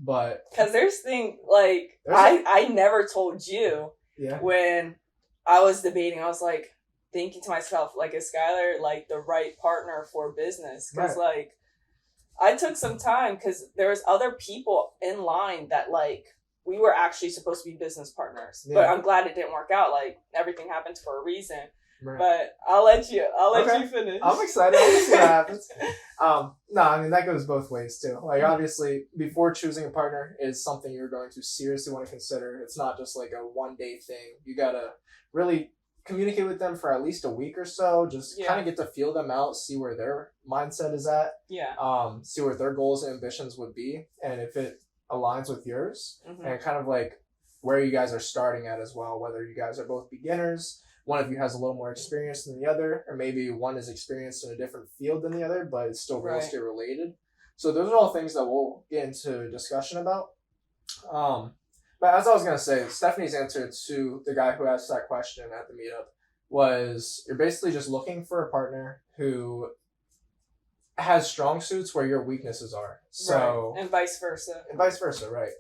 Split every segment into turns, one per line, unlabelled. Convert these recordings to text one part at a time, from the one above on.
But
because there's things like I never told you when I was debating. I was like thinking to myself, like, is Skylar like the right partner for business? Because like I took some time because there was other people in line that like we were actually supposed to be business partners, but I'm glad it didn't work out. Like everything happens for a reason. Right. But I'll let you finish.
I'm excited. I'll see what happens. No, I mean, that goes both ways too. Like, obviously, before choosing a partner is something you're going to seriously want to consider. It's not just like a one-day thing. You got to really communicate with them for at least a week or so. Just kind of get to feel them out, see where their mindset is at. Yeah. See what their goals and ambitions would be. And if it aligns with yours, and kind of like where you guys are starting at as well, whether you guys are both beginners, one of you has a little more experience than the other, or maybe one is experienced in a different field than the other, but it's still real estate related. So those are all things that we'll get into discussion about. But as I was going to say, Stephanie's answer to the guy who asked that question at the meetup was you're basically just looking for a partner who has strong suits where your weaknesses are. So
and vice versa.
Right.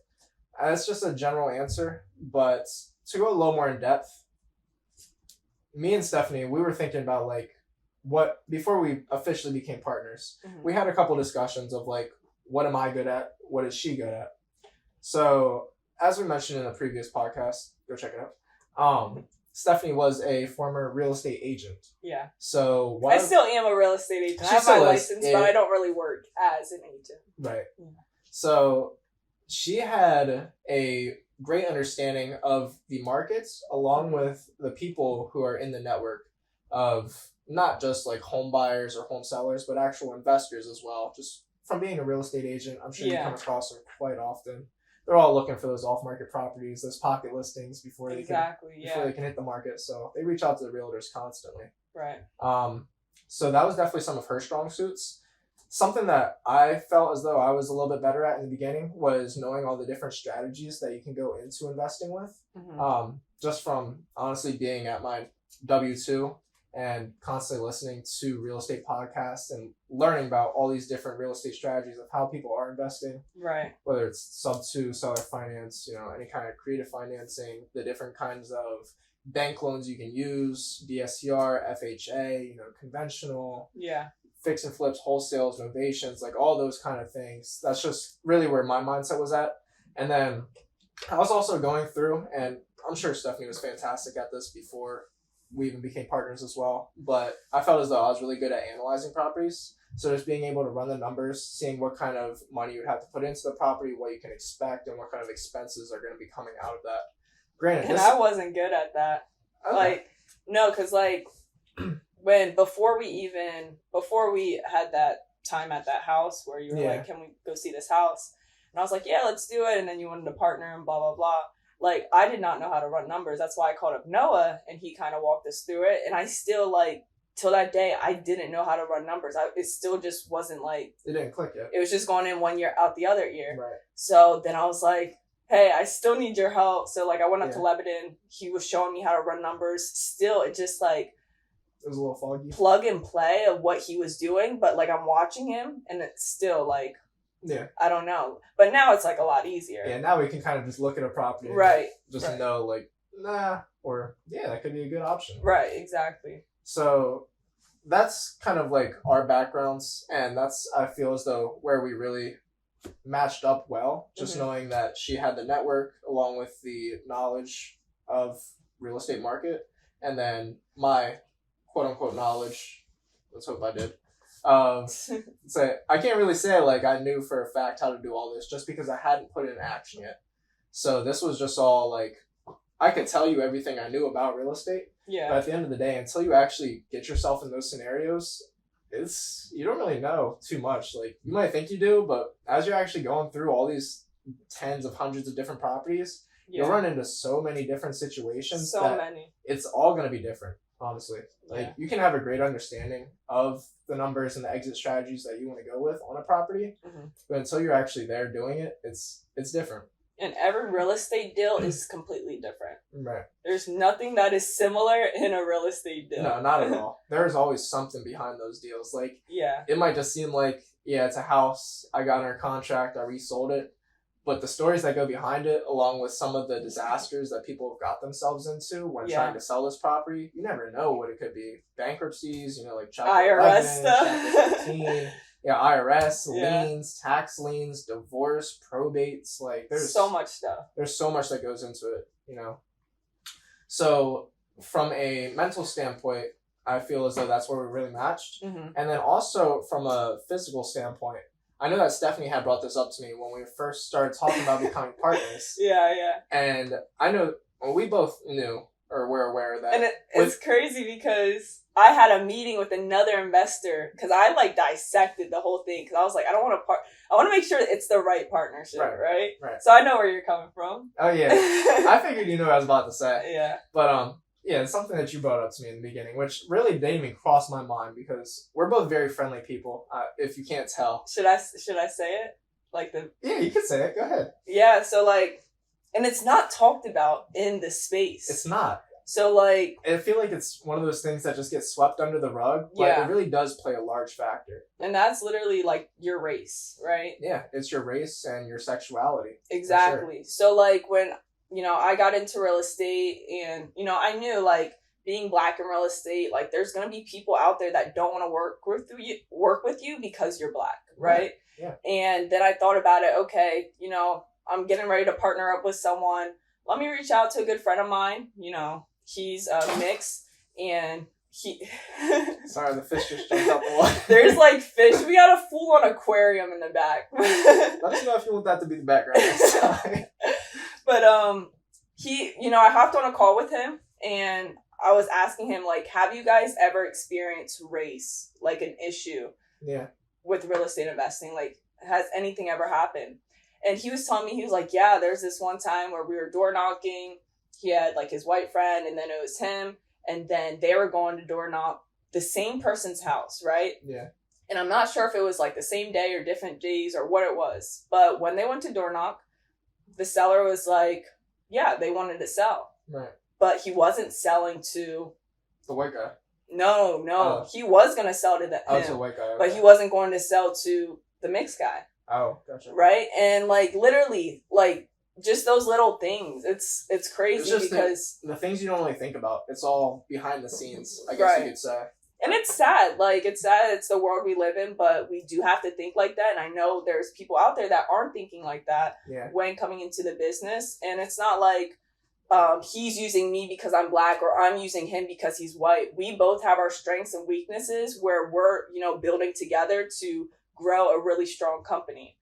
That's just a general answer, but to go a little more in depth, me and Stephanie, we were thinking about like what before we officially became partners. We had a couple discussions of like, what am I good at? What is she good at? So as we mentioned in a previous podcast, go check it out. Stephanie was a former real estate agent. Yeah. So
I still am a real estate agent. I have my license, but I don't really work as an agent.
Right. Yeah. So she had a great understanding of the markets along with the people who are in the network of not just like home buyers or home sellers, but actual investors as well. Just from being a real estate agent, I'm sure you come across them quite often. They're all looking for those off-market properties, those pocket listings before they can hit the market. So they reach out to the realtors constantly. Right. So that was definitely some of her strong suits. Something that I felt as though I was a little bit better at in the beginning was knowing all the different strategies that you can go into investing with. Just from honestly being at my W-2 and constantly listening to real estate podcasts and learning about all these different real estate strategies of how people are investing. Right. Whether it's sub-2, seller finance, any kind of creative financing, the different kinds of bank loans you can use, DSCR, FHA, conventional. Yeah. Fix and flips, wholesales, novations, like all those kind of things. That's just really where my mindset was at. And then I was also going through, and I'm sure Stephanie was fantastic at this before we even became partners as well, but I felt as though I was really good at analyzing properties. So just being able to run the numbers, seeing what kind of money you would have to put into the property, what you can expect, and what kind of expenses are going to be coming out of that. Granted,
and I wasn't good at that. Okay. Because before we had that time at that house where you were like, can we go see this house? And I was like, yeah, let's do it. And then you wanted to partner and blah, blah, blah. Like, I did not know how to run numbers. That's why I called up Noah and he kind of walked us through it. And I still till that day, I didn't know how to run numbers. It still just wasn't it
didn't click yet.
It was just going in one year, out the other year. Right. So then I was like, hey, I still need your help. So I went up to Lebanon. He was showing me how to run numbers. Still, it just it
was a little foggy.
Plug and play of what he was doing, but I'm watching him and it's still I don't know. But now it's a lot easier.
Yeah, now we can kind of just look at a property and just know nah, or that could be a good option.
Right, exactly.
So that's kind of our backgrounds, and that's, I feel as though, where we really matched up well, just knowing that she had the network along with the knowledge of real estate market, and then my quote unquote knowledge, let's hope I did. So I can't really say I knew for a fact how to do all this just because I hadn't put it in action yet. So this was just all I could tell you everything I knew about real estate. Yeah. But at the end of the day, until you actually get yourself in those scenarios, you don't really know too much. You might think you do, but as you're actually going through all these tens of hundreds of different properties, you'll run into so many different situations. So many. It's all going to be different. Honestly, you can have a great understanding of the numbers and the exit strategies that you want to go with on a property, but until you're actually there doing it, it's different.
And every real estate deal is completely different. Right. There's nothing that is similar in a real estate deal.
No, not at all. There's always something behind those deals. It might just seem it's a house, I got under contract, I resold it, But the stories that go behind it, along with some of the disasters that people have got themselves into when trying to sell this property, you never know what it could be. Bankruptcies, like Chapter
IRS
11,
stuff.
Chapter 15, IRS, liens, tax liens, divorce, probates. Like, there's
so much stuff.
There's so much that goes into it, So, from a mental standpoint, I feel as though that's where we really matched.
Mm-hmm.
And then also from a physical standpoint, I know that Stephanie had brought this up to me when we first started talking about becoming partners.
Yeah.
And I know we both knew or were aware of that.
And it's crazy because I had a meeting with another investor because I dissected the whole thing because I was like, I want to make sure it's the right partnership, right? So I know where you're coming from.
Oh yeah, I figured you knew what I was about to say.
Yeah.
But it's something that you brought up to me in the beginning, which really didn't even cross my mind because we're both very friendly people. If you can't tell,
should I say it?
Yeah, you can say it. Go ahead.
Yeah. So and it's not talked about in the space.
It's not.
So I
feel like it's one of those things that just gets swept under the rug. But it really does play a large factor.
And that's literally your race, right?
Yeah, it's your race and your sexuality.
Exactly. Sure. So when I got into real estate and I knew being black in real estate, there's gonna be people out there that don't want to work with you because you're black, right?
Yeah.
And then I thought about it. Okay, I'm getting ready to partner up with someone. Let me reach out to a good friend of mine. He's mixed and he.
Sorry, the fish just jumped out the water.
There's fish. We got a full-on aquarium in the back.
Let us know if you want that to be the background next time.
But he, I hopped on a call with him and I was asking him have you guys ever experienced race, an issue?
Yeah.
With real estate investing, has anything ever happened? And he was telling me, he was like, yeah, there's this one time where we were door knocking. He had his white friend and then it was him. And then they were going to door knock the same person's house, right?
Yeah.
And I'm not sure if it was the same day or different days or what it was. But when they went to door knock, the seller was yeah, they wanted to sell.
Right.
But he wasn't selling to...
the white guy?
No. Oh. He was going to sell to him.
To the white guy. Okay.
But he wasn't going to sell to the mixed guy.
Oh, gotcha.
Right? And literally, just those little things. It's crazy because...
the things you don't really think about. It's all behind the scenes, I guess you could say.
And it's sad. It's sad. It's the world we live in, but we do have to think like that. And I know there's people out there that aren't thinking like that when coming into the business. And it's not he's using me because I'm black or I'm using him because he's white. We both have our strengths and weaknesses where we're, building together to grow a really strong company.